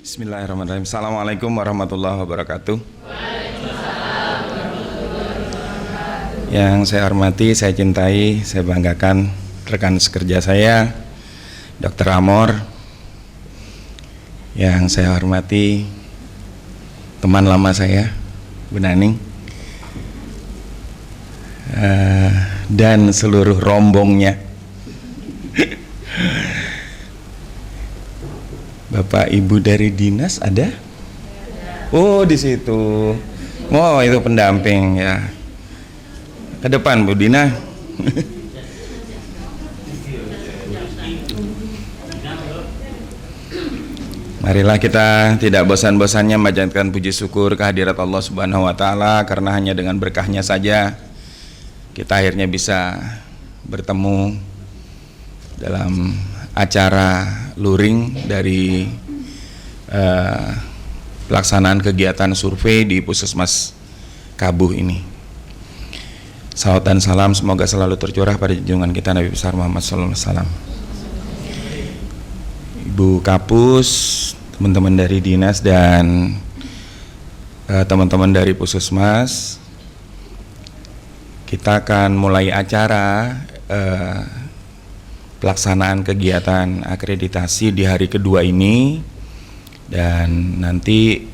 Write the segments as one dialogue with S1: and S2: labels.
S1: Bismillahirrahmanirrahim. Assalamualaikum warahmatullahi wabarakatuh. Yang saya hormati, saya cintai, saya banggakan rekan sekerja saya, Dr. Amor. Yang saya hormati teman lama saya, Bu Naning, dan seluruh rombongnya. Bapak Ibu dari dinas ada? Oh, di situ. Oh, itu pendamping ya. Ke depan Bu Dina. Marilah kita tidak bosan-bosannya memanjatkan puji syukur kehadirat Allah Subhanahu wa taala, karena hanya dengan berkahnya saja kita akhirnya bisa bertemu dalam acara luring dari pelaksanaan kegiatan survei di Puskesmas Kabuh ini. Salawat dan salam semoga selalu tercurah pada junjungan kita Nabi besar Muhammad SAW. Ibu Kapus, teman-teman dari dinas dan teman-teman dari Puskesmas, kita akan mulai acara pelaksanaan kegiatan akreditasi di hari kedua ini, dan nanti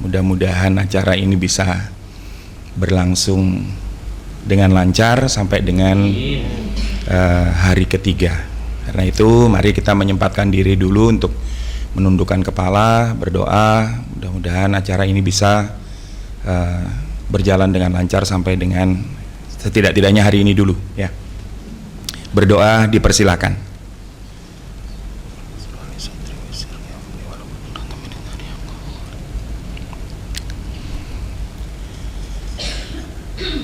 S1: mudah-mudahan acara ini bisa berlangsung dengan lancar sampai dengan hari ketiga. Karena itu mari kita menyempatkan diri dulu untuk menundukkan kepala, berdoa, mudah-mudahan acara ini bisa berjalan dengan lancar sampai dengan setidak-tidaknya hari ini dulu ya. Berdoa dipersilakan.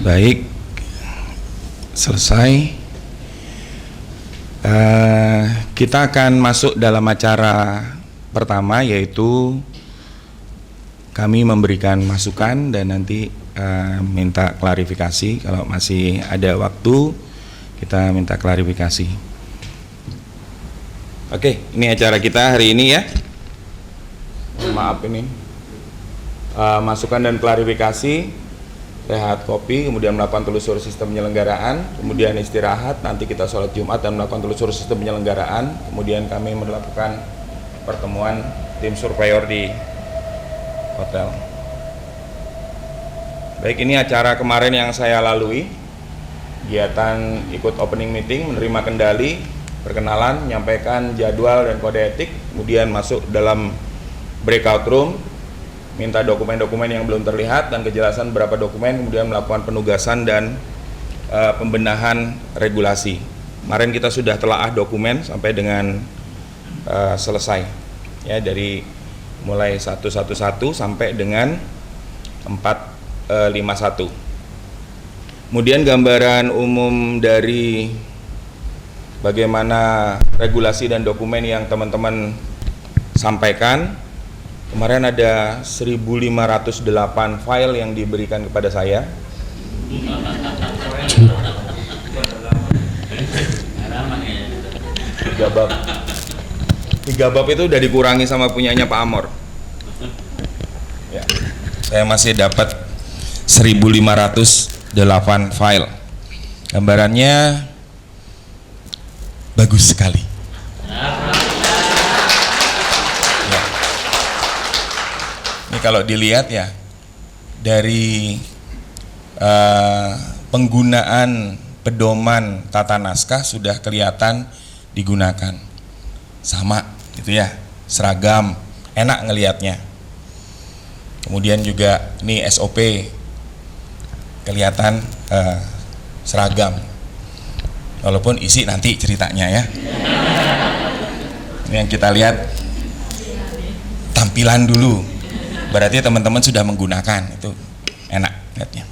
S1: Baik, selesai. Kita akan masuk dalam acara pertama, yaitu kami memberikan masukan dan nanti minta klarifikasi. Kalau masih ada waktu, kita minta klarifikasi. Oke, ini acara kita hari ini ya. Maaf ini masukan dan klarifikasi, rehat kopi, kemudian melakukan telusur sistem penyelenggaraan, kemudian istirahat, nanti kita sholat Jumat dan melakukan telusur sistem penyelenggaraan, kemudian kami melakukan pertemuan tim surveyor di hotel. Baik, ini acara kemarin yang saya lalui, kegiatan ikut opening meeting, menerima kendali, perkenalan, menyampaikan jadwal dan kode etik, kemudian masuk dalam breakout room, minta dokumen-dokumen yang belum terlihat dan kejelasan beberapa dokumen, kemudian melakukan penugasan dan pembenahan regulasi. Kemarin kita sudah telaah dokumen sampai dengan selesai ya, dari mulai 111 sampai dengan 451. Kemudian gambaran umum dari bagaimana regulasi dan dokumen yang teman-teman sampaikan. Kemarin ada 1508 file yang diberikan kepada saya. 3 bab itu udah dikurangi sama punyanya Pak Amor ya. Saya masih dapat 1508 file. Gambarannya bagus sekali ya. Ini kalau dilihat ya, dari penggunaan pedoman tata naskah sudah kelihatan digunakan sama gitu ya, seragam, enak ngelihatnya. Kemudian juga ini SOP kelihatan seragam, walaupun isi nanti ceritanya ya. Ini yang kita lihat tampilan dulu, berarti teman-teman sudah menggunakan, itu enak lihatnya.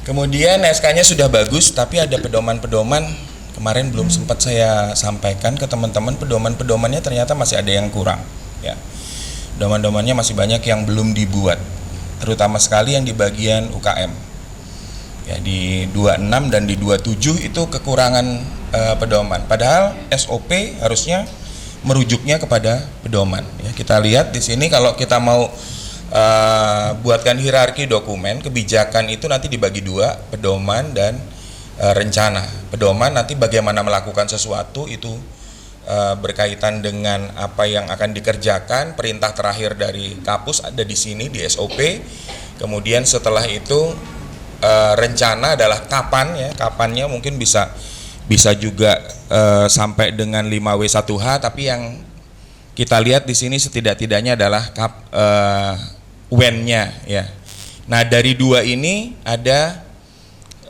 S1: Kemudian SK-nya sudah bagus, tapi ada pedoman-pedoman kemarin belum sempat saya sampaikan ke teman-teman. Pedoman-pedomannya ternyata masih ada yang kurang ya. Pedoman-pedomannya masih banyak yang belum dibuat, terutama sekali yang di bagian UKM ya, di 26 dan di 27 itu kekurangan pedoman. Padahal SOP harusnya merujuknya kepada pedoman. Ya, kita lihat di sini kalau kita mau buatkan hierarki dokumen kebijakan itu nanti dibagi dua, pedoman dan rencana. Pedoman nanti bagaimana melakukan sesuatu itu berkaitan dengan apa yang akan dikerjakan, perintah terakhir dari Kapus ada di sini di SOP. Kemudian setelah itu rencana adalah kapan ya, kapannya mungkin bisa juga sampai dengan 5W1H, tapi yang kita lihat di sini setidak-tidaknya adalah when-nya ya. Nah, dari dua ini ada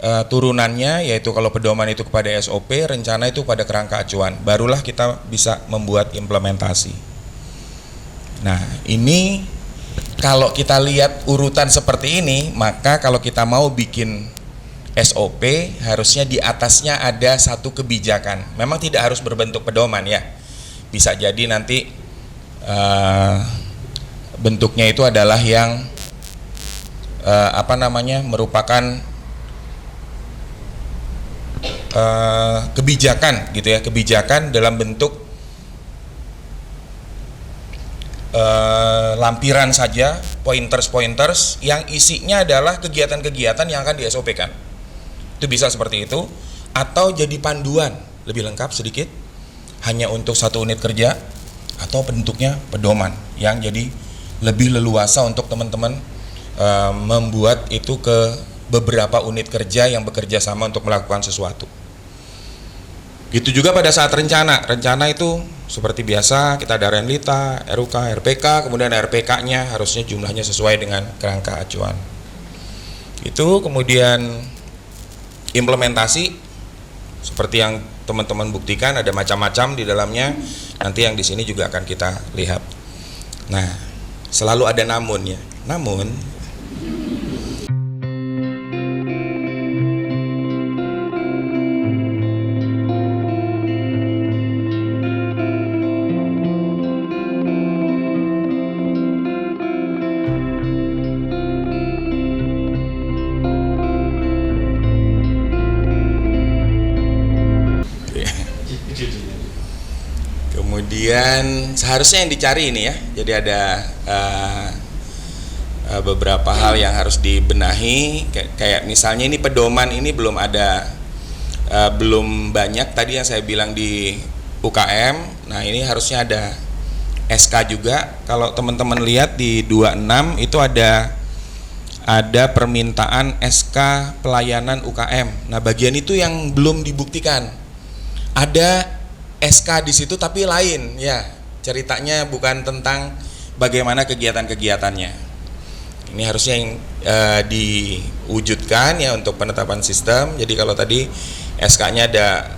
S1: turunannya, yaitu kalau pedoman itu kepada SOP, rencana itu pada kerangka acuan. Barulah kita bisa membuat implementasi. Nah, ini kalau kita lihat urutan seperti ini, maka kalau kita mau bikin SOP, harusnya di atasnya ada satu kebijakan. Memang tidak harus berbentuk pedoman ya. Bisa jadi nanti bentuknya itu adalah yang merupakan kebijakan gitu ya, kebijakan dalam bentuk lampiran saja, pointers yang isinya adalah kegiatan-kegiatan yang akan di SOP-kan. Itu bisa seperti itu, atau jadi panduan lebih lengkap sedikit hanya untuk satu unit kerja, atau bentuknya pedoman yang jadi lebih leluasa untuk teman-teman membuat itu ke beberapa unit kerja yang bekerja sama untuk melakukan sesuatu. Gitu juga pada saat rencana itu seperti biasa kita ada Renlita, RUK, RPK, kemudian RPK-nya harusnya jumlahnya sesuai dengan kerangka acuan. Itu kemudian implementasi seperti yang teman-teman buktikan ada macam-macam di dalamnya. Nanti yang di sini juga akan kita lihat. Nah, selalu ada namun ya. Namun kemudian seharusnya yang dicari ini ya, jadi ada beberapa hal yang harus dibenahi, kayak misalnya ini pedoman ini belum ada, belum banyak tadi yang saya bilang di UKM. Nah, ini harusnya ada SK juga. Kalau teman-teman lihat di 26 itu ada permintaan SK pelayanan UKM. Nah, bagian itu yang belum dibuktikan. Ada SK di situ tapi lain ya, ceritanya bukan tentang bagaimana kegiatan-kegiatannya. Ini harusnya yang diwujudkan ya untuk penetapan sistem. Jadi kalau tadi SK-nya ada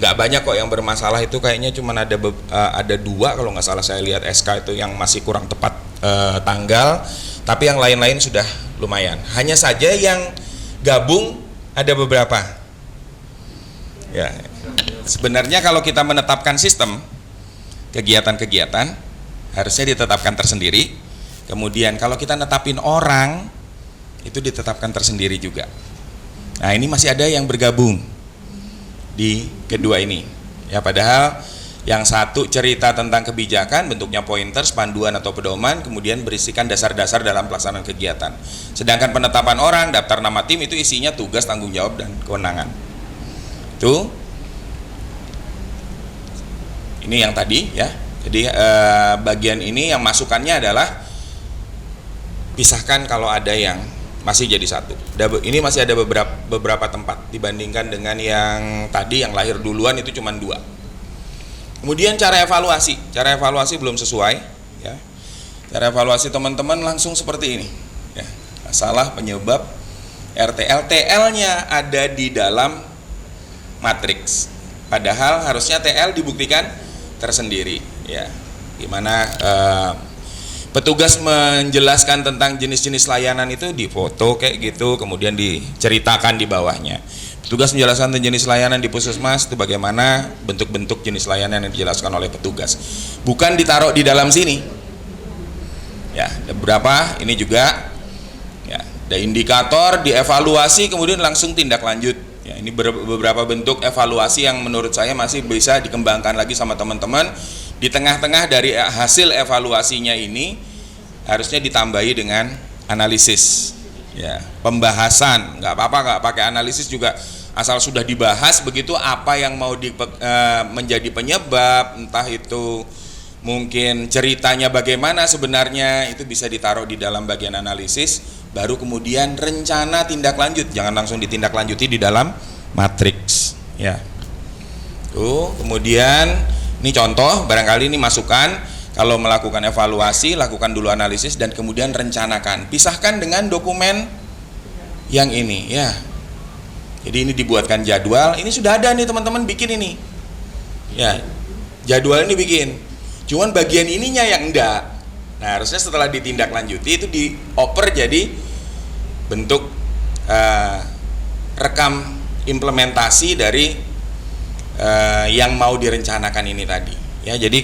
S1: nggak banyak kok yang bermasalah, itu kayaknya cuma ada dua kalau nggak salah saya lihat SK itu yang masih kurang tepat tanggal, tapi yang lain-lain sudah lumayan. Hanya saja yang gabung ada beberapa ya. Sebenarnya kalau kita menetapkan sistem kegiatan-kegiatan harusnya ditetapkan tersendiri. Kemudian kalau kita netapin orang itu ditetapkan tersendiri juga. Nah, ini masih ada yang bergabung di kedua ini. Ya, padahal yang satu cerita tentang kebijakan, bentuknya pointers, panduan atau pedoman, kemudian berisikan dasar-dasar dalam pelaksanaan kegiatan. Sedangkan penetapan orang, daftar nama tim itu isinya tugas, tanggung jawab dan kewenangan. Itu ini yang tadi ya. Jadi bagian ini yang masukannya adalah pisahkan kalau ada yang masih jadi satu. Ini masih ada beberapa tempat dibandingkan dengan yang tadi yang lahir duluan itu cuma 2. Kemudian cara evaluasi belum sesuai ya. Cara evaluasi teman-teman langsung seperti ini ya. Masalah penyebab TL-nya ada di dalam matriks. Padahal harusnya TL dibuktikan tersendiri ya. Gimana petugas menjelaskan tentang jenis-jenis layanan itu di foto kayak gitu, kemudian diceritakan di bawahnya. Petugas menjelaskan tentang jenis layanan di puskesmas itu bagaimana bentuk-bentuk jenis layanan yang dijelaskan oleh petugas. Bukan ditaruh di dalam sini. Ya, ada beberapa ini juga ya, ada indikator, dievaluasi kemudian langsung tindak lanjut. Ya, ini beberapa bentuk evaluasi yang menurut saya masih bisa dikembangkan lagi sama teman-teman. Di tengah-tengah dari hasil evaluasinya ini harusnya ditambahi dengan analisis, ya, pembahasan. Nggak apa-apa nggak pakai analisis juga, asal sudah dibahas begitu apa yang mau menjadi penyebab, entah itu mungkin ceritanya bagaimana sebenarnya, itu bisa ditaruh di dalam bagian analisis. Baru kemudian rencana tindak lanjut, jangan langsung ditindaklanjuti di dalam matriks, ya. Tuh, kemudian ini contoh, barangkali ini masukan, kalau melakukan evaluasi, lakukan dulu analisis dan kemudian rencanakan. Pisahkan dengan dokumen yang ini, ya. Jadi ini dibuatkan jadwal, ini sudah ada nih teman-teman bikin ini. Ya, jadwal ini bikin. Cuman bagian ininya yang enggak. Nah, harusnya setelah ditindaklanjuti itu dioper jadi bentuk rekam implementasi dari yang mau direncanakan ini tadi. Ya, jadi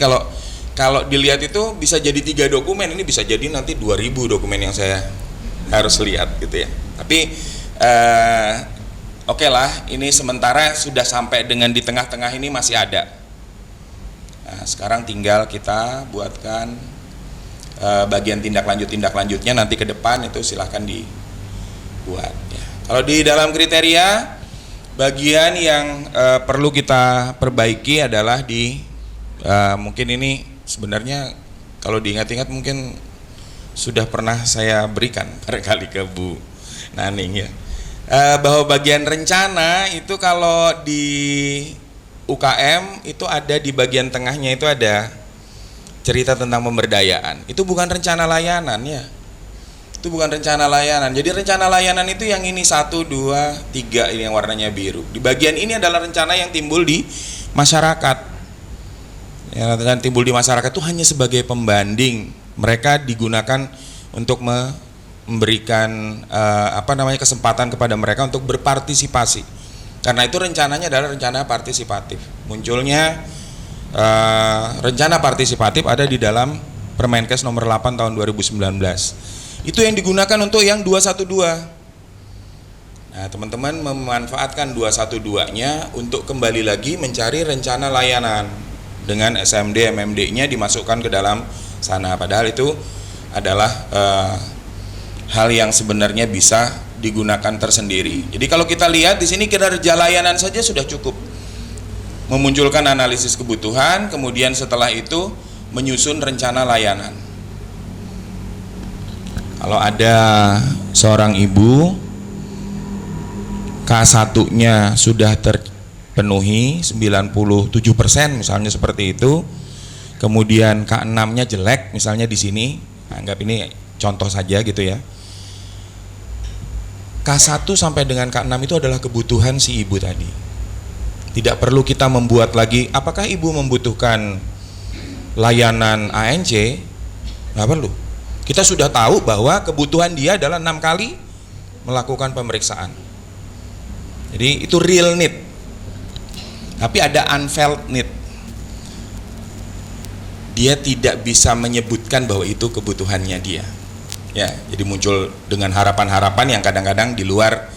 S1: kalau dilihat itu bisa jadi 3 dokumen, ini bisa jadi nanti 2000 dokumen yang saya harus lihat gitu ya. Tapi oke lah, ini sementara sudah sampai dengan di tengah-tengah ini masih ada. Nah, sekarang tinggal kita buatkan bagian tindak lanjutnya nanti ke depan, itu silahkan dibuat ya. Kalau di dalam kriteria, bagian yang perlu kita perbaiki adalah mungkin ini sebenarnya kalau diingat-ingat mungkin sudah pernah saya berikan barangkali ke Bu Naning ya, bahwa bagian rencana itu kalau di UKM itu ada di bagian tengahnya itu ada cerita tentang pemberdayaan. Itu bukan rencana layanan ya, itu bukan rencana layanan. Jadi rencana layanan itu yang ini 1, 2, 3 ini yang warnanya biru. Di bagian ini adalah rencana yang timbul di masyarakat. Yang timbul di masyarakat itu hanya sebagai pembanding. Mereka digunakan untuk memberikan kesempatan kepada mereka untuk berpartisipasi. Karena itu rencananya adalah rencana partisipatif. Munculnya rencana partisipatif ada di dalam Permenkes nomor 8 tahun 2019. Itu yang digunakan untuk yang 212. Nah, teman-teman memanfaatkan 212-nya untuk kembali lagi mencari rencana layanan dengan SMD, MMD-nya dimasukkan ke dalam sana. Padahal itu adalah hal yang sebenarnya bisa digunakan tersendiri. Jadi kalau kita lihat di sini kinerja layanan saja sudah cukup. Memunculkan analisis kebutuhan, kemudian setelah itu menyusun rencana layanan. Kalau ada seorang ibu K1-nya sudah terpenuhi 97% misalnya seperti itu, kemudian K6-nya jelek misalnya di sini, anggap ini contoh saja gitu ya. K1 sampai dengan K6 itu adalah kebutuhan si ibu tadi. Tidak perlu kita membuat lagi, apakah ibu membutuhkan layanan ANC? Nggak perlu. Kita sudah tahu bahwa kebutuhan dia adalah 6 kali melakukan pemeriksaan. Jadi itu real need. Tapi ada unfelt need. Dia tidak bisa menyebutkan bahwa itu kebutuhannya dia. Ya, jadi muncul dengan harapan-harapan yang kadang-kadang di luar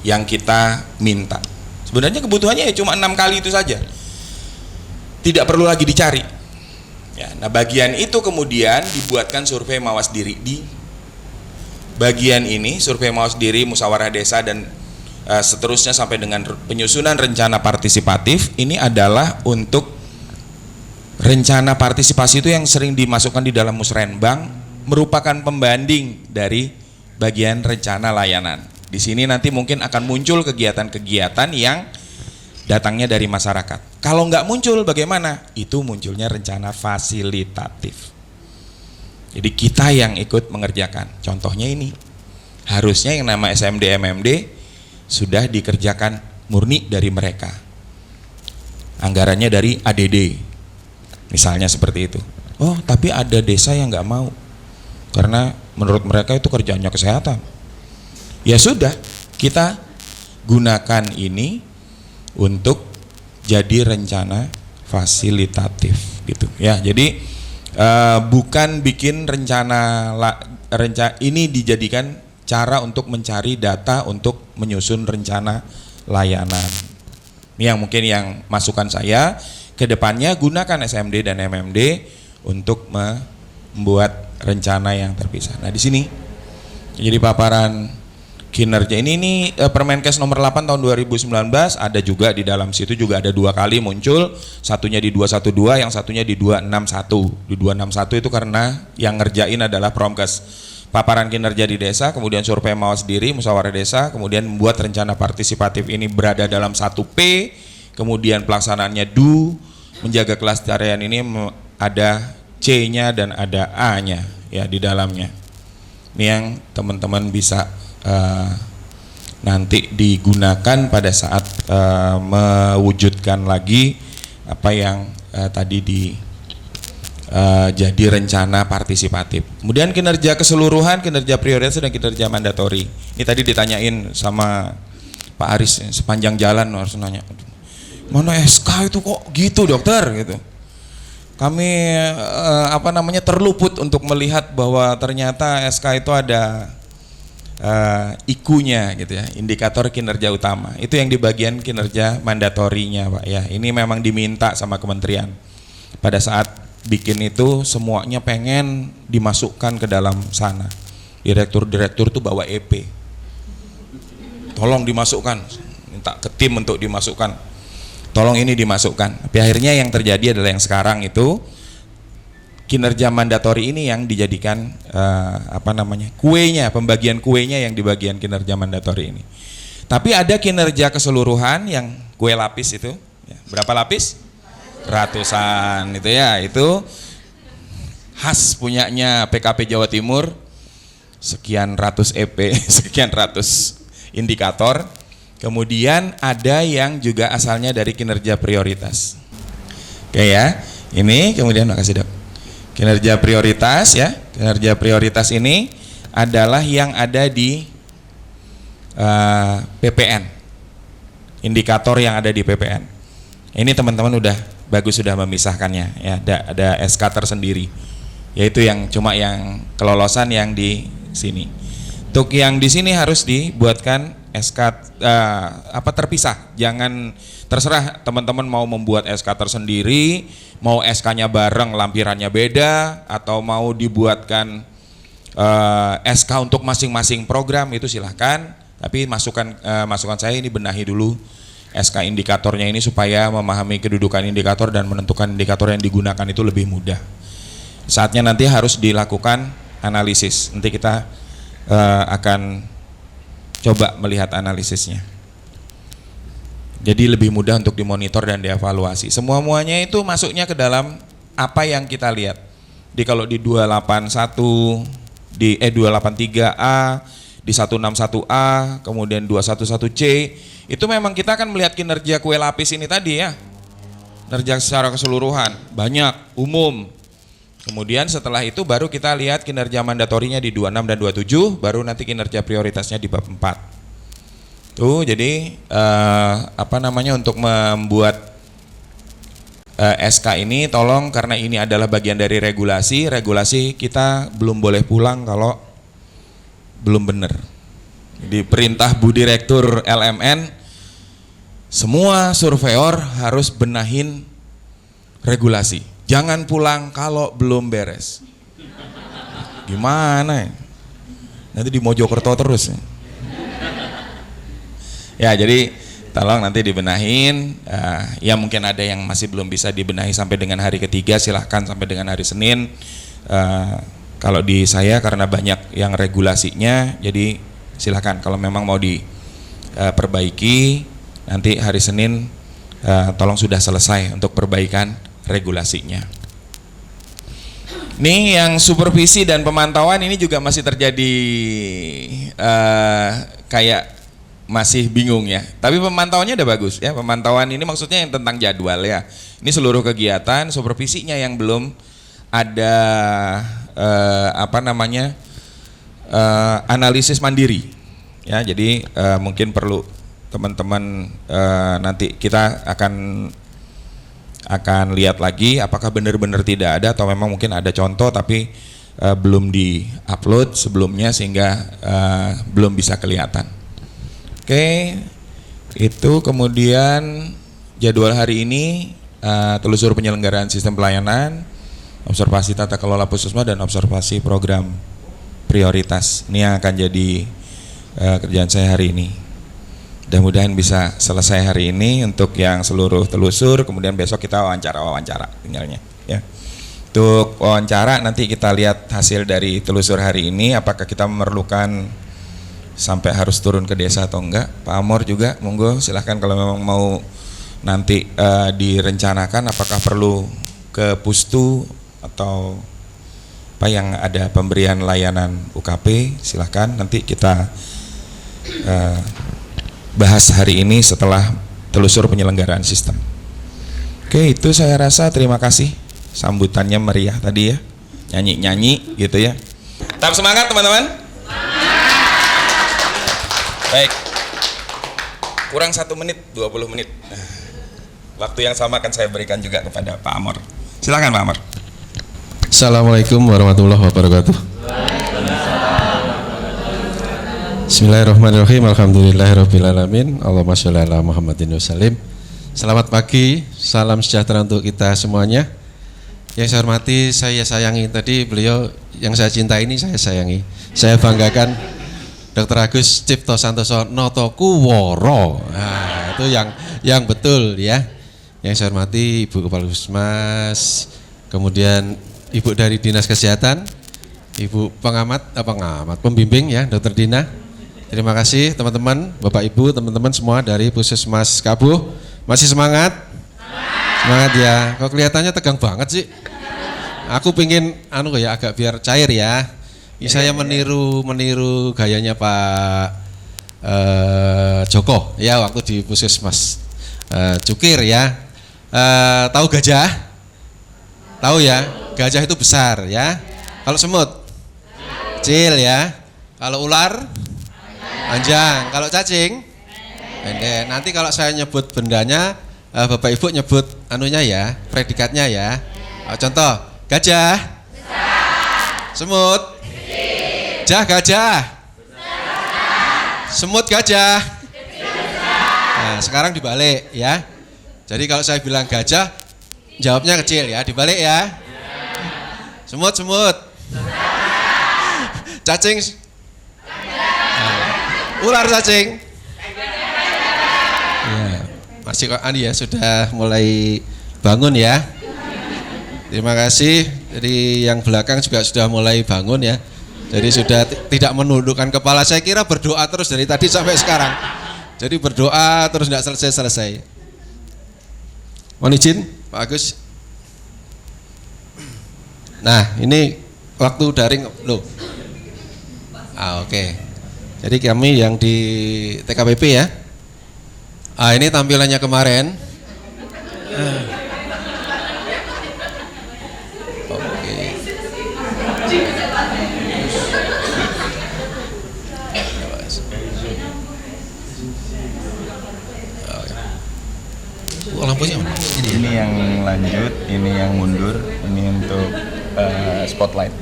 S1: yang kita minta. Sebenarnya kebutuhannya ya cuma 6 kali itu saja. Tidak perlu lagi dicari. Ya, nah bagian itu kemudian dibuatkan survei mawas diri. Di bagian ini survei mawas diri, musyawarah desa dan seterusnya sampai dengan penyusunan rencana partisipatif, ini adalah untuk rencana partisipasi itu yang sering dimasukkan di dalam musrenbang, merupakan pembanding dari bagian rencana layanan. Di sini nanti mungkin akan muncul kegiatan-kegiatan yang datangnya dari masyarakat. Kalau nggak muncul bagaimana? Itu munculnya rencana fasilitatif. Jadi kita yang ikut mengerjakan. Contohnya ini, harusnya yang nama SMD MMD sudah dikerjakan murni dari mereka. Anggarannya dari ADD, misalnya seperti itu. Oh, tapi ada desa yang nggak mau, karena menurut mereka itu kerjanya kesehatan. Ya sudah, kita gunakan ini untuk jadi rencana fasilitatif gitu ya. Jadi bukan bikin rencana ini dijadikan cara untuk mencari data untuk menyusun rencana layanan. Ini yang mungkin yang masukan saya. kedepannya gunakan SMD dan MMD untuk membuat rencana yang terpisah. Nah di sini jadi paparan kinerja ini Permenkes nomor 8 tahun 2019 ada juga di dalam situ juga ada 2 kali muncul, satunya di 212, yang satunya di 261. Di 261 itu karena yang ngerjain adalah Promkes. Paparan kinerja di desa, kemudian survei mawas diri, musyawarah desa, kemudian membuat rencana partisipatif ini berada dalam 1P, kemudian pelaksanaannya DU, menjaga kelestarian ini ada C-nya dan ada A-nya ya di dalamnya. Ini yang teman-teman bisa nanti digunakan pada saat mewujudkan lagi apa yang tadi jadi rencana partisipatif. Kemudian kinerja keseluruhan, kinerja prioritas dan kinerja mandatori. Ini tadi ditanyain sama Pak Aris sepanjang jalan harus nanya, mana SK itu kok gitu dokter gitu. Kami terluput untuk melihat bahwa ternyata SK itu ada IQ-nya gitu ya, indikator kinerja utama. Itu yang di bagian kinerja mandatorinya Pak ya. Ini memang diminta sama kementerian. Pada saat bikin itu semuanya pengen dimasukkan ke dalam sana. Direktur-direktur tuh bawa EP. Tolong dimasukkan, minta ke tim untuk dimasukkan. Tolong ini dimasukkan. Tapi akhirnya yang terjadi adalah yang sekarang itu kinerja mandatori ini yang dijadikan kuenya, pembagian kuenya yang di bagian kinerja mandatori ini. Tapi ada kinerja keseluruhan yang kue lapis itu, ya, berapa lapis? Ratusan itu ya, itu khas punyanya PKP Jawa Timur, sekian ratus EP, sekian ratus indikator. Kemudian ada yang juga asalnya dari kinerja prioritas. Oke ya, ini kemudian makasih dok. Kinerja prioritas ya, kinerja prioritas ini adalah yang ada di PPN, indikator yang ada di PPN. Ini teman-teman udah bagus sudah memisahkannya ya, ada SK tersendiri, yaitu yang cuma yang kelolosan yang di sini. Untuk yang di sini harus dibuatkan SK terpisah. Jangan terserah teman-teman mau membuat SK tersendiri, mau SK-nya bareng lampirannya beda, atau mau dibuatkan SK untuk masing-masing program, itu silahkan. Tapi masukan saya ini benahi dulu SK indikatornya ini supaya memahami kedudukan indikator dan menentukan indikator yang digunakan itu lebih mudah. Saatnya nanti harus dilakukan analisis. Nanti kita akan coba melihat analisisnya. Jadi lebih mudah untuk dimonitor dan dievaluasi. Semua-muanya itu masuknya ke dalam apa yang kita lihat. Kalau di 281, di 283A, di 161A, kemudian 211C, itu memang kita akan melihat kinerja kue lapis ini tadi ya. Kinerja secara keseluruhan, banyak, umum. Kemudian setelah itu baru kita lihat kinerja mandatorinya di 26 dan 27, baru nanti kinerja prioritasnya di bab 4. Tuh, jadi untuk membuat SK ini tolong, karena ini adalah bagian dari regulasi kita belum boleh pulang kalau belum benar. Jadi perintah Bu Direktur LMN, semua surveyor harus benahin regulasi. Jangan pulang kalau belum beres. Gimana ya? Nanti di Mojokerto terus ya. Ya jadi tolong nanti dibenahin. Ya mungkin ada yang masih belum bisa dibenahi sampai dengan hari ketiga, silahkan sampai dengan hari Senin. Kalau di saya karena banyak yang regulasinya, jadi silahkan kalau memang mau diperbaiki nanti hari Senin tolong sudah selesai untuk perbaikan regulasinya. Nih yang supervisi dan pemantauan ini juga masih terjadi kayak masih bingung ya. Tapi pemantauannya udah bagus ya. Pemantauan ini maksudnya yang tentang jadwal ya. Ini seluruh kegiatan, supervisinya yang belum ada analisis mandiri. Ya, jadi mungkin perlu teman-teman nanti kita akan lihat lagi apakah benar-benar tidak ada atau memang mungkin ada contoh tapi belum di-upload sebelumnya sehingga belum bisa kelihatan. Oke, itu kemudian jadwal hari ini telusur penyelenggaraan sistem pelayanan, observasi tata kelola puskesmas, dan observasi program prioritas. Ini yang akan jadi kerjaan saya hari ini. Mudah-mudahan bisa selesai hari ini untuk yang seluruh telusur, kemudian besok kita wawancara tinggalnya ya. Untuk wawancara nanti kita lihat hasil dari telusur hari ini, apakah kita memerlukan sampai harus turun ke desa atau enggak. Pak Amor juga monggo silahkan kalau memang mau nanti direncanakan apakah perlu ke Pustu atau apa yang ada pemberian layanan UKP, silahkan nanti kita bahas hari ini setelah telusur penyelenggaraan sistem. Oke, itu saya rasa. Terima kasih, sambutannya meriah tadi ya, nyanyi-nyanyi gitu ya. Tetap semangat teman-teman. Baik, kurang 1 menit, 20 menit. Waktu yang sama akan saya berikan juga kepada Pak Amor. Silakan Pak Amor.
S2: Assalamualaikum warahmatullahi wabarakatuh. Bismillahirrahmanirrahim. Alhamdulillahirrabbilalamin. Allahumma sholli ala Muhammadin wasallim. Selamat pagi, salam sejahtera untuk kita semuanya. Yang saya hormati, saya sayangi, tadi beliau yang saya cintai ini saya sayangi. Saya banggakan Dr. Agus Cipto Santoso Notokuworo. Nah, itu yang betul ya. Yang saya hormati Ibu Kepala Puskesmas, kemudian Ibu dari Dinas Kesehatan, Ibu pembimbing ya, Dr. Dina. Terima kasih teman-teman, Bapak Ibu, teman-teman semua dari Puskesmas Kabuh. Masih semangat? Semangat ya. Kok kelihatannya tegang banget sih? Aku pingin agak biar cair ya. Saya meniru gayanya Pak Joko ya waktu di Puskesmas Cukir ya. Tahu gajah? Tahu ya? Gajah itu besar ya. Kalau semut? Kecil ya. Kalau ular? Panjang. Kalau cacing? Pendek. Nanti kalau saya nyebut bendanya, Bapak Ibu nyebut ya, predikatnya ya. Contoh, gajah, semut, gajah, semut gajah. Nah, sekarang dibalik ya. Jadi kalau saya bilang gajah, jawabnya kecil ya, dibalik ya. Semut, cacing, ular cacing. Ya, masih kok ya sudah mulai bangun ya. Terima kasih. Jadi yang belakang juga sudah mulai bangun ya. Jadi sudah tidak menundukkan kepala. Saya kira berdoa terus dari tadi sampai sekarang. Jadi berdoa terus tidak selesai. Mohon izin Pak Agus. Nah, ini waktu daring loh. Oke. Jadi kami yang di TKPP ya. Ini tampilannya kemarin. Oke. Lampunya mana?
S1: Ini yang lanjut, ini yang mundur, ini untuk spotlight.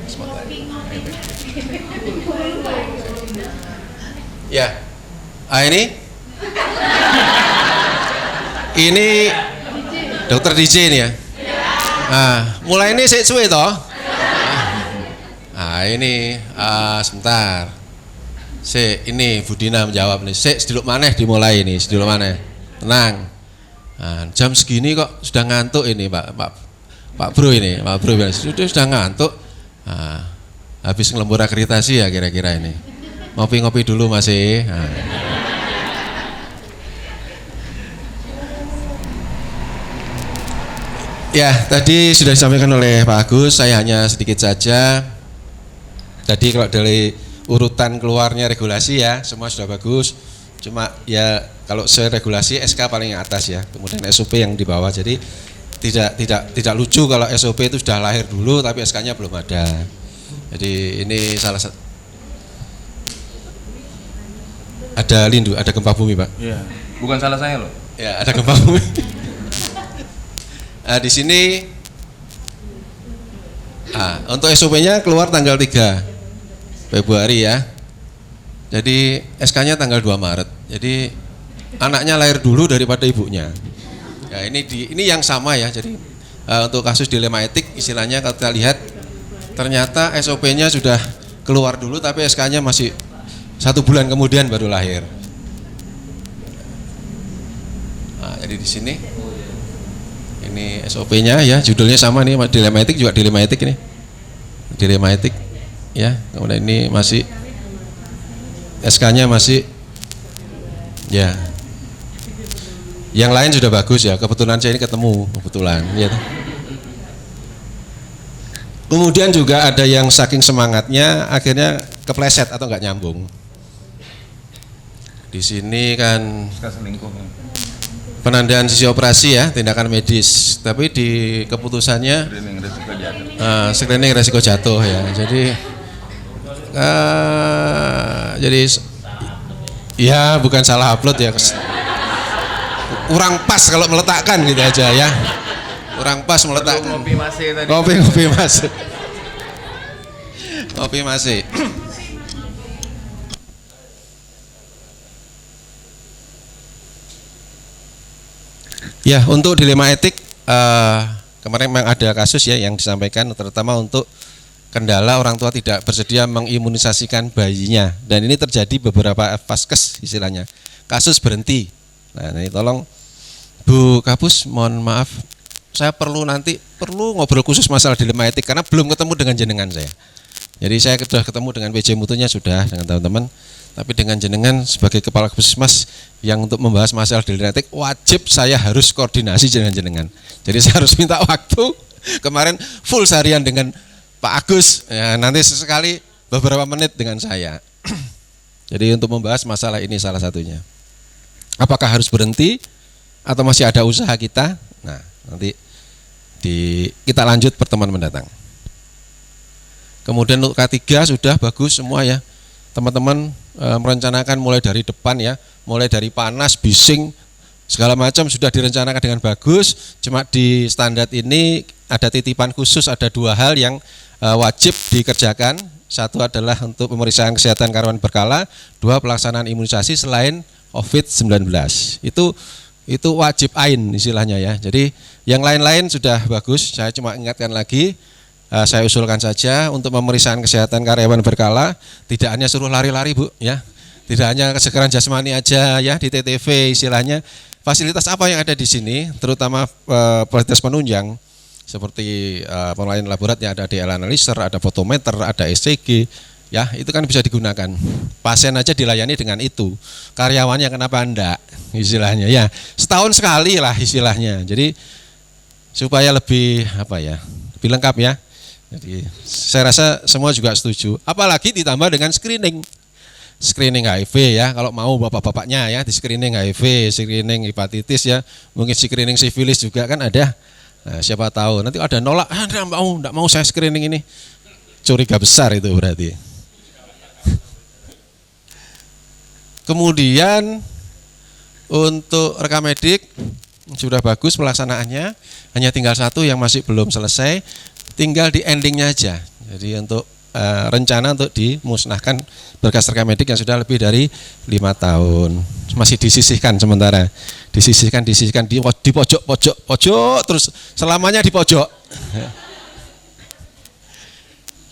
S2: Ya, ini Dokter DJ ini ya. Mulai ini sik suwe toh. Ini sebentar. Ini Bu Dina menjawab nih. Sediluk maneh dimulai ini, sediluk maneh. Tenang. Jam segini kok sudah ngantuk ini Pak Bro ini, Pak Bro sudah ngantuk. Habis ngelembur akreditasi ya kira-kira ini. Ngopi-ngopi dulu masih. Ya, tadi sudah disampaikan oleh Pak Agus, saya hanya sedikit saja. Tadi kalau dari urutan keluarnya regulasi ya, semua sudah bagus. Cuma ya kalau regulasi SK paling atas ya, kemudian SOP yang di bawah. Jadi tidak lucu kalau SOP itu sudah lahir dulu tapi SK-nya belum ada. Jadi ini salah satu. Ada lindu, ada gempa bumi Pak.
S1: Iya, bukan salah saya loh.
S2: Ya, ada gempa bumi. Di sini untuk SOP-nya keluar tanggal 3 Februari ya. Jadi SK-nya tanggal 2 Maret. Jadi anaknya lahir dulu daripada ibunya. Ya ini yang sama ya. Jadi untuk kasus dilema etik istilahnya kalau kita lihat ternyata SOP-nya sudah keluar dulu tapi SK-nya masih 1 bulan kemudian baru lahir. Nah, jadi di sini ini SOP-nya ya, judulnya sama nih, dilema etik juga dilema etik ini. Dilema etik ya. Kemudian ini masih SK-nya masih ya. Yang lain sudah bagus ya. Kebetulan saya ini ketemu kebetulan ya. Kemudian juga ada yang saking semangatnya akhirnya kepleset atau nggak nyambung. Di sini kan penandaan sisi operasi ya, tindakan medis. Tapi di keputusannya screening resiko jatuh ya. Jadi ya bukan salah upload ya. Kurang pas kalau meletakkan gitu aja ya. Kurang pas meletakkan.
S1: Ngopi masih tadi.
S2: Kopi masih. Kopi masih. Ya, untuk dilema etik kemarin memang ada kasus ya yang disampaikan terutama untuk kendala orang tua tidak bersedia mengimunisasikan bayinya dan ini terjadi beberapa vaskes istilahnya. Kasus berhenti. Nah, ini tolong Bu Kapus, mohon maaf saya perlu ngobrol khusus masalah dilema etik karena belum ketemu dengan jenengan saya. Jadi saya sudah ketemu dengan PJ Mutunya sudah dengan teman-teman, tapi dengan jenengan sebagai kepala puskesmas yang untuk membahas masalah dilema etik wajib saya harus koordinasi dengan jenengan. Jadi saya harus minta waktu kemarin full seharian dengan Pak Agus, ya, nanti sesekali beberapa menit dengan saya. Jadi untuk membahas masalah ini salah satunya. Apakah harus berhenti atau masih ada usaha kita? Nah, nanti kita lanjut pertemuan mendatang. Kemudian untuk K3 sudah bagus semua ya. Teman-teman merencanakan mulai dari depan ya, mulai dari panas, bising, segala macam sudah direncanakan dengan bagus. Cuma di standar ini ada titipan khusus, ada 2 hal yang wajib dikerjakan. Satu adalah untuk pemeriksaan kesehatan karyawan berkala, 2 pelaksanaan imunisasi selain COVID-19. Itu wajib ain istilahnya ya. Jadi yang lain-lain sudah bagus. Saya cuma ingatkan lagi, saya usulkan saja untuk pemeriksaan kesehatan karyawan berkala tidak hanya suruh lari-lari Bu ya. Tidak hanya kesegaran jasmani aja ya di TTV istilahnya. Fasilitas apa yang ada di sini terutama fasilitas penunjang seperti penilaian laborat ya, ada DL analyzer, ada fotometer, ada ECG. Ya, itu kan bisa digunakan. Pasien aja dilayani dengan itu. Karyawannya kenapa enggak? Istilahnya ya. Setahun sekali lah istilahnya. Jadi supaya lebih lebih lengkap ya. Jadi saya rasa semua juga setuju. Apalagi ditambah dengan screening. Screening HIV ya, kalau mau bapak-bapaknya ya, di screening HIV, screening hepatitis ya. Mungkin screening sifilis juga kan ada. Nah, siapa tahu nanti ada nolak, enggak mau saya screening ini. Curiga besar itu berarti. Kemudian untuk rekam medik sudah bagus pelaksanaannya, hanya tinggal 1 yang masih belum selesai, tinggal di endingnya aja. Jadi untuk rencana untuk dimusnahkan berkas rekam medik yang sudah lebih dari 5 tahun masih disisihkan sementara, disisihkan di pojok terus selamanya di pojok.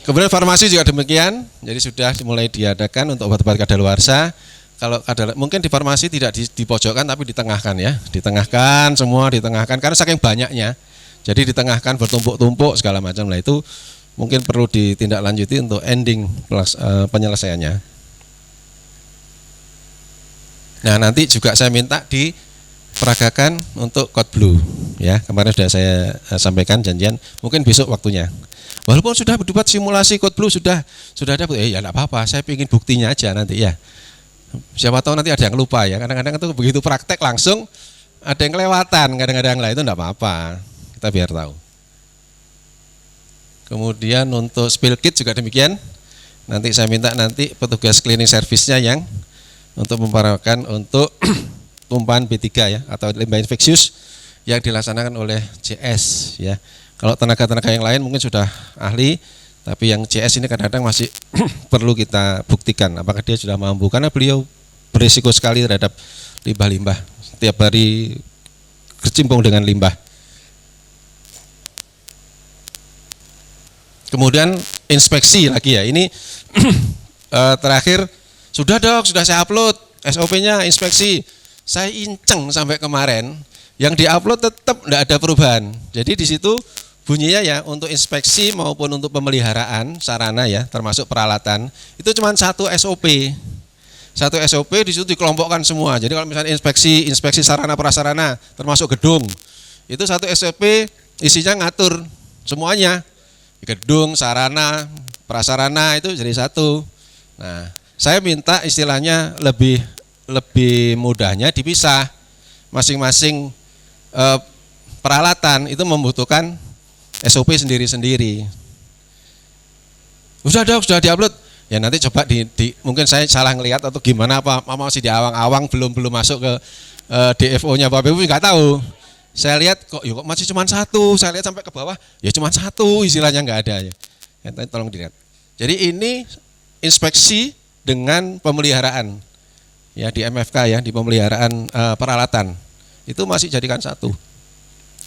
S2: Kemudian farmasi juga demikian, jadi sudah dimulai diadakan untuk obat-obat kadaluarsa. Kalau mungkin di farmasi tidak dipojokkan tapi ditengahkan ya, ditengahkan semua ditengahkan karena saking banyaknya, jadi ditengahkan bertumpuk-tumpuk segala macam. Nah itu mungkin perlu ditindaklanjuti untuk ending penyelesaiannya. Nah nanti juga saya minta diperagakan untuk code blue ya, kemarin sudah saya sampaikan janjian, mungkin besok waktunya. Walaupun sudah berdebat simulasi code blue sudah ada, ya enggak apa-apa, saya ingin buktinya aja nanti ya. Siapa tahu nanti ada yang lupa ya, kadang-kadang itu begitu praktek langsung ada yang kelewatan, kadang-kadang lah itu enggak apa-apa, kita biar tahu. Kemudian untuk spill kit juga demikian, nanti saya minta nanti petugas cleaning service-nya yang untuk memperagakan untuk tumpahan B3 ya atau limbah infeksius yang dilaksanakan oleh CS ya. Kalau tenaga-tenaga yang lain mungkin sudah ahli, tapi yang CS ini kadang-kadang masih perlu kita buktikan apakah dia sudah mampu, karena beliau berisiko sekali terhadap limbah-limbah. Setiap hari berkecimpung dengan limbah. Kemudian inspeksi lagi ya, ini terakhir sudah dok, sudah saya upload SOP-nya inspeksi. Saya inceng sampai kemarin, yang diupload tetap tidak ada perubahan. Jadi di situ bunyinya ya untuk inspeksi maupun untuk pemeliharaan sarana ya, termasuk peralatan itu cuma satu SOP. Satu SOP di situ dikelompokkan semua. Jadi kalau misalnya inspeksi sarana prasarana termasuk gedung, itu satu SOP isinya ngatur semuanya. Gedung, sarana, prasarana itu jadi satu. Nah, saya minta istilahnya lebih mudahnya dipisah. Masing-masing peralatan itu membutuhkan SOP sendiri-sendiri. Sudah diupload. Ya nanti coba mungkin saya salah ngelihat atau gimana, apa masih di awang-awang belum masuk ke DFO-nya Bapak Ibu, nggak tahu. Saya lihat kok masih cuma satu, saya lihat sampai ke bawah ya cuma satu, istilahnya nggak ada ya. Tolong dilihat. Jadi ini inspeksi dengan pemeliharaan ya di MFK ya, di pemeliharaan peralatan itu masih jadikan satu.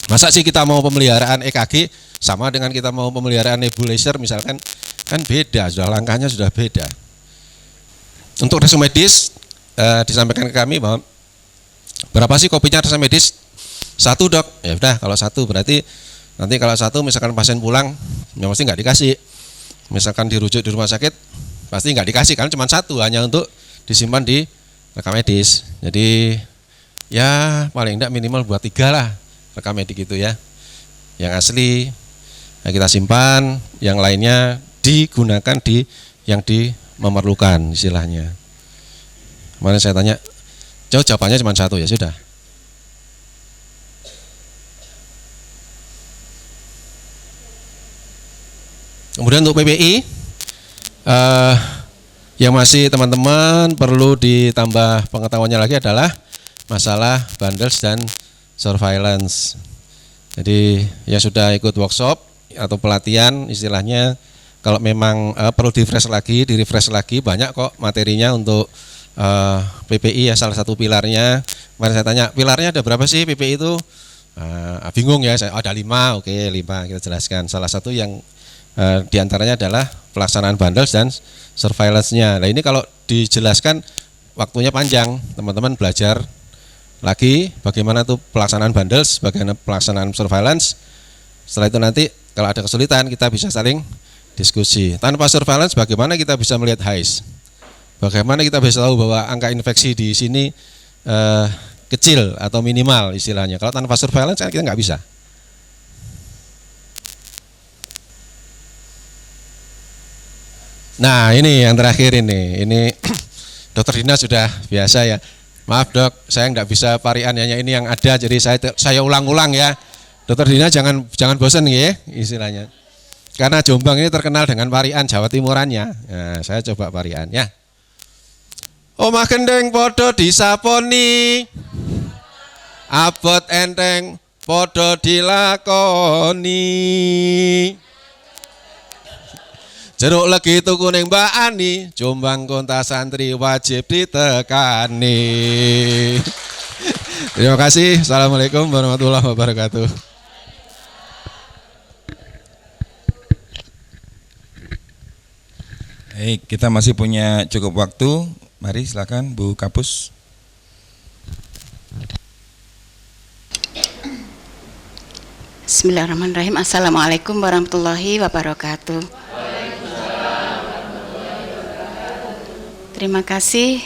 S2: Masa sih kita mau pemeliharaan EKG sama dengan kita mau pemeliharaan nebulizer misalkan, kan beda, sudah langkahnya sudah beda. Untuk resum medis disampaikan ke kami bahwa berapa sih kopinya resum medis? Satu dok, ya udah kalau satu berarti nanti kalau satu misalkan pasien pulang ya pasti nggak dikasih, misalkan dirujuk di rumah sakit pasti nggak dikasih kan, cuma satu hanya untuk disimpan di rekam medis. Jadi ya paling enggak minimal buat 3 lah rekam medik itu ya, yang asli ya kita simpan, yang lainnya digunakan di yang memerlukan istilahnya. Kemarin saya tanya, jawabannya cuma satu, ya sudah. Kemudian untuk PPI yang masih teman-teman perlu ditambah pengetahuannya lagi adalah masalah bundles dan surveillance. Jadi yang sudah ikut workshop atau pelatihan istilahnya, kalau memang perlu di-refresh lagi banyak kok materinya untuk PPI ya, salah satu pilarnya. Kemarin saya tanya, pilarnya ada berapa sih PPI itu? Bingung ya, ada 5, oke 5 kita jelaskan. Salah satu yang diantaranya adalah pelaksanaan bundles dan surveillance-nya. Nah ini kalau dijelaskan waktunya panjang, teman-teman belajar lagi bagaimana tuh pelaksanaan bundles, bagaimana pelaksanaan surveillance. Setelah itu nanti kalau ada kesulitan kita bisa saling diskusi. Tanpa surveillance bagaimana kita bisa melihat HAIS? Bagaimana kita bisa tahu bahwa angka infeksi di sini kecil atau minimal istilahnya. Kalau tanpa surveillance kan kita nggak bisa. Nah ini yang terakhir ini Dokter Dina sudah biasa ya. Maaf dok, saya nggak bisa varian hanya ini yang ada, jadi saya ulang-ulang ya. Dokter Dina jangan bosan ya istilahnya. Karena Jombang ini terkenal dengan varian Jawa Timurannya. Nah, saya coba varian ya. Omah gendeng podo disaponi, abot enteng podo dilakoni. Jeruk legi tuku ning Mbak Ani, Jombang konta santri wajib ditekani. Terima kasih. Assalamualaikum warahmatullahi wabarakatuh.
S1: Baik, kita masih punya cukup waktu. Mari silakan Bu Kapus.
S3: Bismillahirrahmanirrahim. Assalamualaikum warahmatullahi wabarakatuh. Terima kasih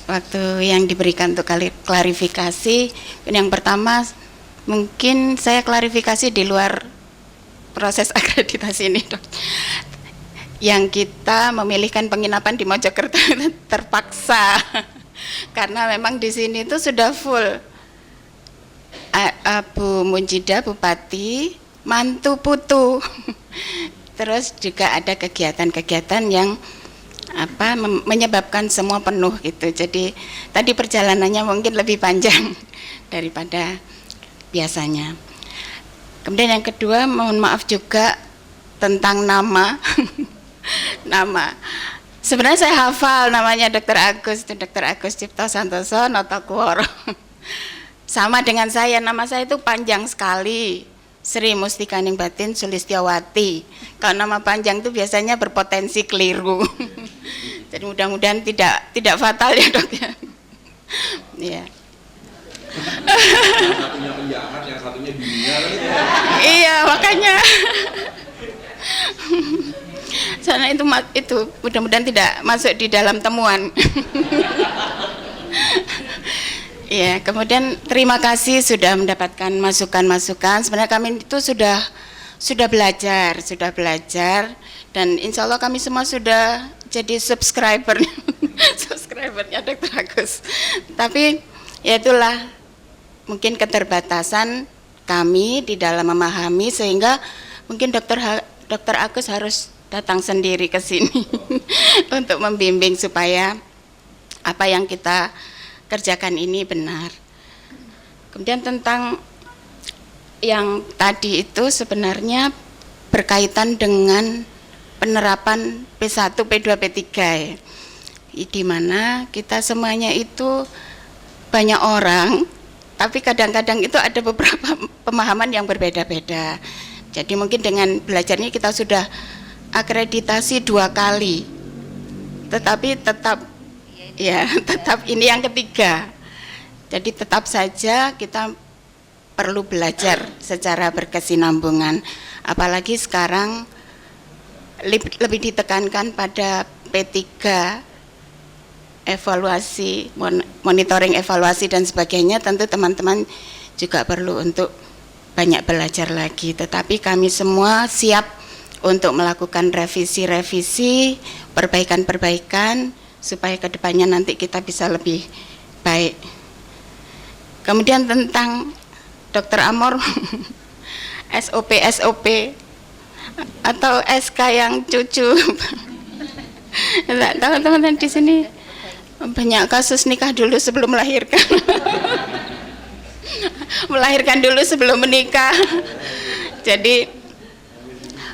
S3: waktu yang diberikan untuk klarifikasi. Yang pertama, mungkin saya klarifikasi di luar proses akreditasi ini, dok. Yang kita memilihkan penginapan di Mojokerto terpaksa karena memang di sini itu sudah full. Bu Munjida, Bupati, mantu putu. Terus juga ada kegiatan-kegiatan yang menyebabkan semua penuh gitu. Jadi tadi perjalanannya mungkin lebih panjang daripada biasanya. Kemudian yang kedua, mohon maaf juga tentang nama. Nama. Sebenarnya saya hafal namanya Dr. Agus, itu Dr. Agus Cipto Santoso Notokuworo. sama dengan saya, nama saya itu panjang sekali, Sri Mustikaning Batin Sulistiawati. Kalau nama panjang itu biasanya berpotensi keliru. Jadi mudah-mudahan tidak fatal ya dok ya. Iya.
S1: Satunya penjahat, yang satunya dunia.
S3: Iya makanya. Soalnya itu mudah-mudahan tidak masuk di dalam temuan. Ya, kemudian terima kasih sudah mendapatkan masukan-masukan. Sebenarnya kami itu sudah belajar dan insya Allah kami semua sudah jadi subscribernya Dr. Agus. Tapi ya itulah mungkin keterbatasan kami di dalam memahami sehingga mungkin Dr. Agus harus datang sendiri ke sini untuk membimbing supaya apa yang kita kerjakan ini benar. Kemudian tentang yang tadi itu sebenarnya berkaitan dengan penerapan P1, P2, P3 ya. Di mana kita semuanya itu banyak orang, tapi kadang-kadang itu ada beberapa pemahaman yang berbeda-beda. Jadi mungkin dengan belajarnya kita sudah akreditasi 2 kali, tetapi tetap ini yang ketiga. Jadi tetap saja kita perlu belajar secara berkesinambungan. Apalagi sekarang lebih ditekankan pada P3, evaluasi, monitoring evaluasi dan sebagainya. Tentu teman-teman juga perlu untuk banyak belajar lagi. Tetapi kami semua siap untuk melakukan revisi-revisi, perbaikan-perbaikan supaya kedepannya nanti kita bisa lebih baik. Kemudian tentang Dr. Amor SOP atau SK yang cucu. Enggak tahu teman-teman di sini banyak kasus nikah dulu sebelum melahirkan. Melahirkan dulu sebelum menikah. Jadi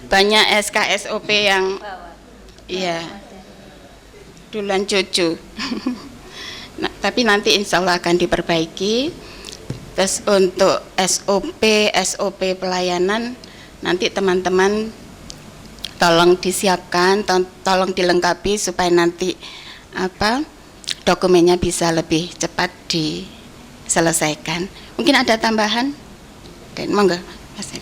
S3: banyak SK SOP yang duluan cucu. Nah, tapi nanti insya Allah akan diperbaiki. Terus untuk SOP pelayanan nanti teman-teman tolong disiapkan, tolong dilengkapi supaya nanti dokumennya bisa lebih cepat diselesaikan. Mungkin ada tambahan? Dan monggo Mas.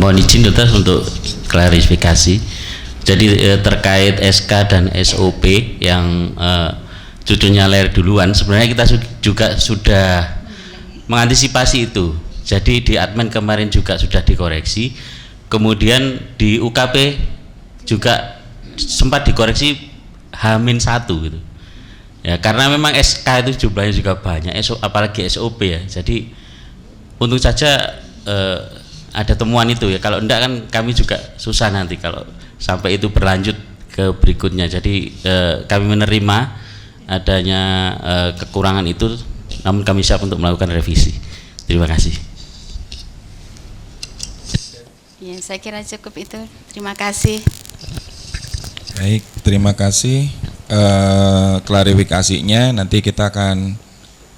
S4: Mohon izin dokter untuk klarifikasi. Jadi terkait SK dan SOP yang cucunya lahir duluan, sebenarnya kita juga sudah mengantisipasi itu. Jadi di admin kemarin juga sudah dikoreksi, kemudian di UKP juga sempat dikoreksi H-1 gitu. Ya karena memang SK itu jumlahnya juga banyak, apalagi SOP ya. Jadi untung saja ada temuan itu ya. Kalau enggak kan kami juga susah nanti kalau sampai itu berlanjut ke berikutnya. Jadi kami menerima adanya kekurangan itu, namun kami siap untuk melakukan revisi. Terima kasih.
S3: Ya, saya kira cukup itu. Terima kasih.
S1: Baik, terima kasih klarifikasinya. Nanti kita akan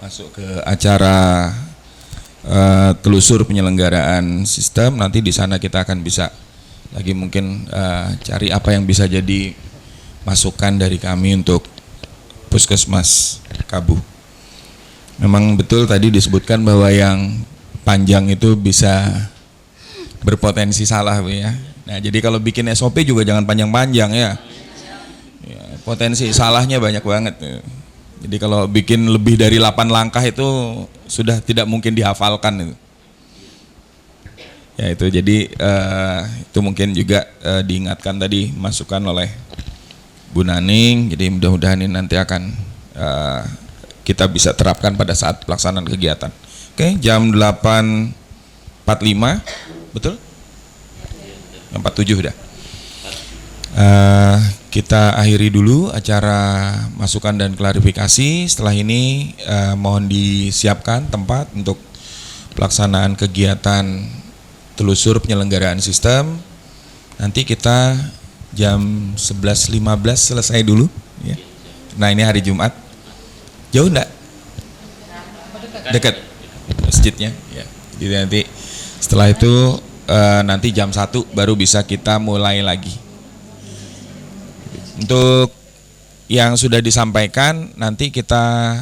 S1: masuk ke acara telusur penyelenggaraan sistem. Nanti di sana kita akan bisa lagi mungkin cari apa yang bisa jadi masukan dari kami untuk Puskesmas Kabuh. Memang betul tadi disebutkan bahwa yang panjang itu bisa berpotensi salah ya. Nah jadi kalau bikin SOP juga jangan panjang-panjang ya. Potensi salahnya banyak banget. Jadi kalau bikin lebih dari 8 langkah itu sudah tidak mungkin dihafalkan itu. Ya itu jadi itu mungkin juga diingatkan tadi masukan oleh Bu Naning. Jadi mudah-mudahan ini nanti akan kita bisa terapkan pada saat pelaksanaan kegiatan. Oke, jam 8.45 betul? 47 udah. Kita akhiri dulu acara masukan dan klarifikasi. Setelah ini mohon disiapkan tempat untuk pelaksanaan kegiatan telusur penyelenggaraan sistem. Nanti kita jam 11.15 selesai dulu ya. Nah ini hari Jumat. Jauh enggak? dekat masjidnya ya. Jadi nanti setelah itu nanti jam 1 baru bisa kita mulai lagi. Untuk yang sudah disampaikan nanti kita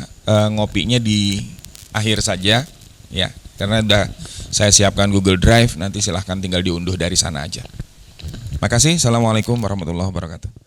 S1: ngopinya di akhir saja ya, karena udah saya siapkan Google Drive, nanti silahkan tinggal diunduh dari sana aja. Makasih. Assalamualaikum warahmatullahi wabarakatuh.